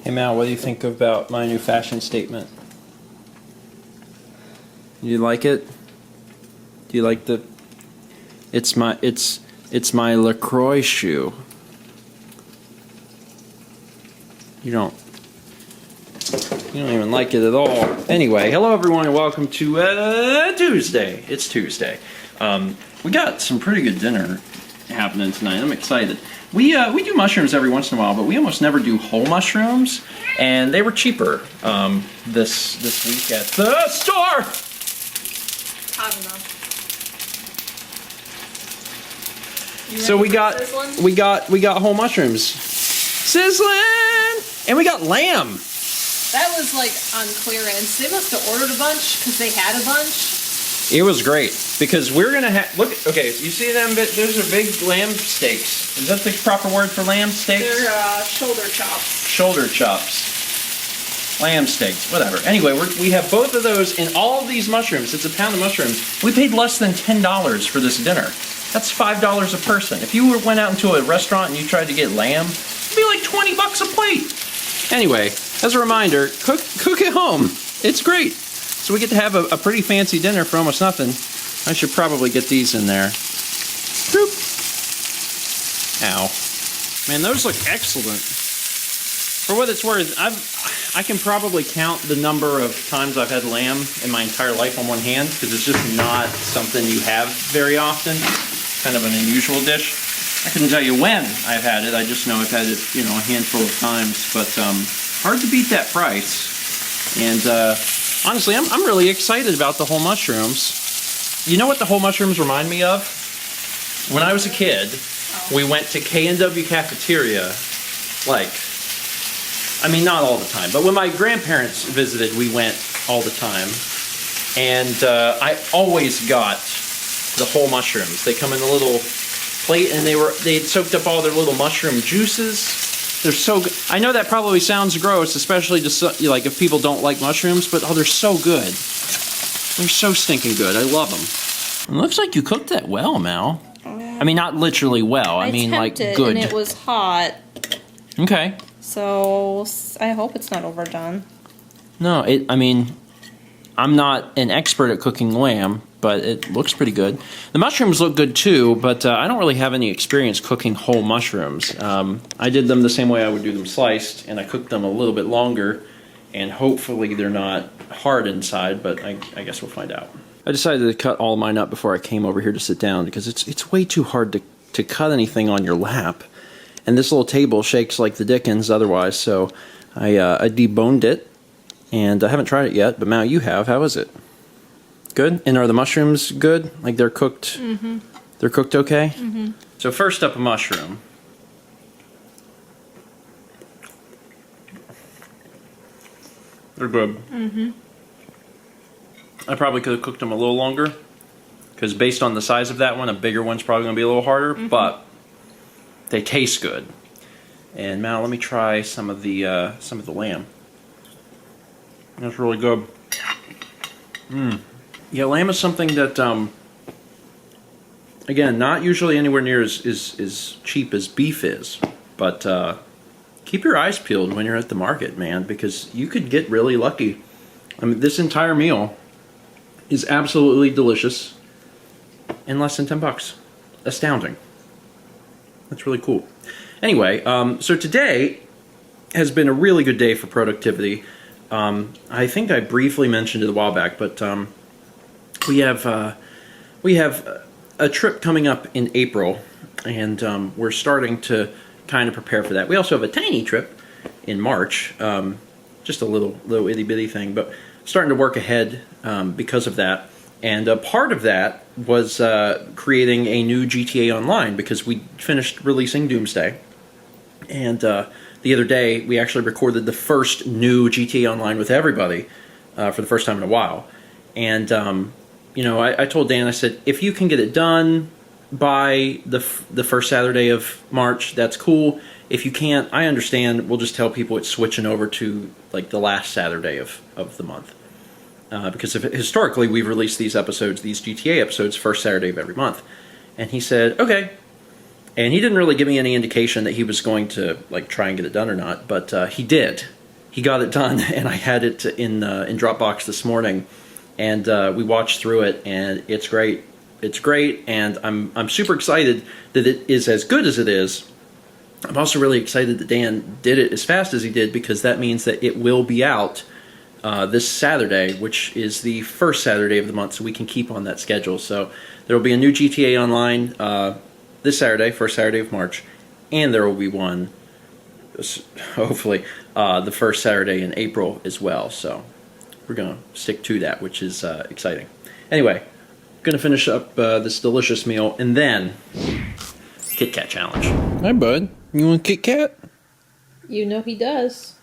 Hey Mal, what do you think about my new fashion statement? You like it? Do you like the? It's my LaCroix shoe. You don't even like it at all. Anyway, hello everyone and welcome to Tuesday. It's Tuesday. We got some pretty good dinner happening tonight. I'm excited. We do mushrooms every once in a while, but we almost never do whole mushrooms, and they were cheaper this week at the store. I don't know. So we got whole mushrooms, sizzling, and we got lamb. That was like on clearance. They must have ordered a bunch because they had a bunch. It was great because we're gonna have Okay, you see them? Those are big lamb steaks. Is that the proper word for lamb steaks? They're shoulder chops. Shoulder chops. Lamb steaks, whatever. Anyway, we have both of those and all of these mushrooms. It's a pound of mushrooms. We paid less than $10 for this dinner. That's $5 a person. If you went out into a restaurant and you tried to get lamb, it'd be like 20 bucks a plate. Anyway, as a reminder, cook at home. It's great. So we get to have a pretty fancy dinner for almost nothing. I should probably get these in there. Boop. Ow. Man, those look excellent. For what it's worth, I can probably count the number of times I've had lamb in my entire life on one hand, because it's just not something you have very often. Kind of an unusual dish. I couldn't tell you when I've had it. I just know I've had it, a handful of times. But hard to beat that price. And honestly, I'm really excited about the whole mushrooms. You know what the whole mushrooms remind me of? When I was a kid, we went to K&W Cafeteria, not all the time, but when my grandparents visited, we went all the time. And I always got the whole mushrooms. They come in a little plate, and they'd soaked up all their little mushroom juices. They're so good. I know that probably sounds gross, especially to if people don't like mushrooms, but they're so good. They're so stinking good. I love them. It looks like you cooked that well, Mal. I mean, not literally well. I mean, like good. And it was hot. Okay. So I hope it's not overdone. No, I'm not an expert at cooking lamb, but it looks pretty good. The mushrooms look good too, but I don't really have any experience cooking whole mushrooms. I did them the same way I would do them sliced, and I cooked them a little bit longer, and hopefully they're not hard inside, but I guess we'll find out. I decided to cut all mine up before I came over here to sit down, because it's way too hard to cut anything on your lap. And this little table shakes like the dickens otherwise, so I deboned it, and I haven't tried it yet, but Mal, you have. How is it? Good? And are the mushrooms good? Like they're cooked? Mm-hmm. They're cooked okay? Mm-hmm. So first up, a mushroom. They're good. Mm-hmm. I probably could have cooked them a little longer, because based on the size of that one, a bigger one's probably going to be a little harder, but they taste good. And Mal, let me try some of the lamb. That's really good. Yeah, lamb is something that, again, not usually anywhere near as cheap as beef is, but keep your eyes peeled when you're at the market, man, because you could get really lucky. I mean, this entire meal is absolutely delicious in less than 10 bucks. Astounding. That's really cool. Anyway, so today has been a really good day for productivity. I think I briefly mentioned it a while back, but we have a trip coming up in April, and we're starting to kind of prepare for that. We also have a tiny trip in March, just a little itty bitty thing, but starting to work ahead because of that. And a part of that was creating a new GTA Online, because we finished releasing Doomsday. And the other day, we actually recorded the first new GTA Online with everybody for the first time in a while. And, I told Dan, I said, if you can get it done by the first Saturday of March, that's cool. If you can't, I understand. We'll just tell people it's switching over to, the last Saturday of the month. Because historically, we've released these GTA episodes, first Saturday of every month. And he said, okay. And he didn't really give me any indication that he was going to try and get it done or not, but he did. he got it done, and I had it in Dropbox this morning, and we watched through it, and it's great. It's great, and I'm super excited that it is as good as it is. I'm also really excited that Dan did it as fast as he did, because that means that it will be out this Saturday, which is the first Saturday of the month, so we can keep on that schedule. So there will be a new GTA Online this Saturday, first Saturday of March, and there will be one, hopefully, the first Saturday in April as well. So we're going to stick to that, which is exciting. Anyway, going to finish up this delicious meal, and then Kit Kat challenge. Hi, bud. You want Kit Kat? You know he does.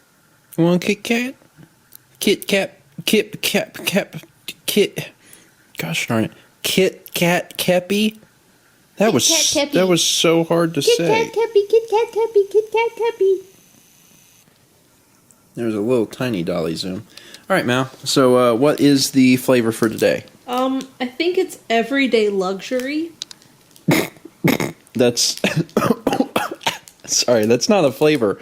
You want Kit Kat? Kit Kat, gosh darn it. Kit Kat Keppy? That was so hard to say. Kit Kat Keppy, Kit Kat Keppy, Kit Kat Keppy. There's a little tiny dolly zoom. All right, Mal. So what is the flavor for today? I think it's everyday luxury. That's... Sorry, that's not a flavor.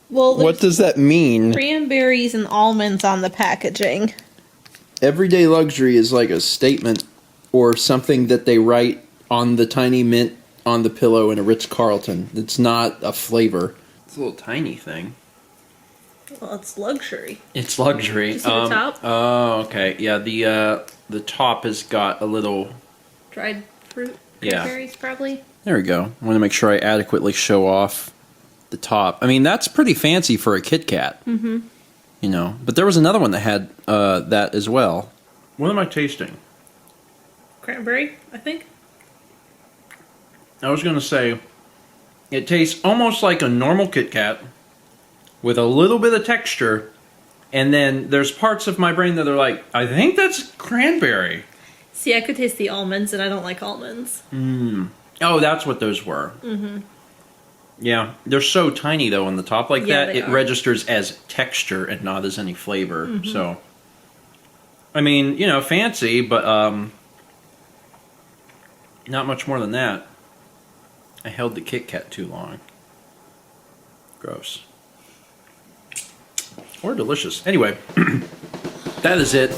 Well, what does that mean? Cranberries and almonds on the packaging. Everyday luxury is like a statement or something that they write on the tiny mint on the pillow in a Ritz-Carlton. It's not a flavor. It's a little tiny thing. Well, it's luxury. It's luxury. You see the top? Oh, okay. Yeah, the top has got a little... Dried fruit? Yeah. Cranberries, probably? There we go. I want to make sure I adequately show off the top. I mean, that's pretty fancy for a Kit Kat. Mm-hmm. You know, but there was another one that had that as well. What am I tasting? Cranberry, I think. I was going to say, it tastes almost like a normal Kit Kat with a little bit of texture, and then there's parts of my brain that are like, I think that's cranberry. See, I could taste the almonds, and I don't like almonds. Oh, that's what those were. Mm-hmm. Yeah, they're so tiny, though, on the top like that. It registers as texture and not as any flavor. Mm-hmm. So, I mean, you know, fancy, but not much more than that. I held the Kit Kat too long. Gross. Or delicious. Anyway, that is it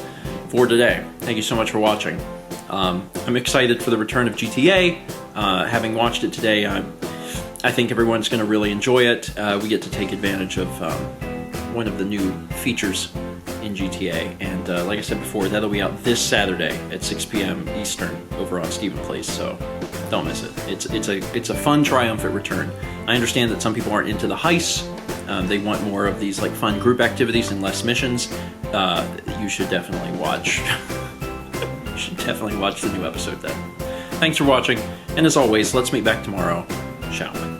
for today. Thank you so much for watching. I'm excited for the return of GTA. Having watched it today, I think everyone's going to really enjoy it. We get to take advantage of one of the new features in GTA, and like I said before, that'll be out this Saturday at 6 p.m. Eastern over on Stephen Place, so don't miss it. It's a fun, triumphant return. I understand that some people aren't into the heists. They want more of these like fun group activities and less missions. You should definitely watch. You should definitely watch the new episode then. Thanks for watching, and as always, let's meet back tomorrow, shall we?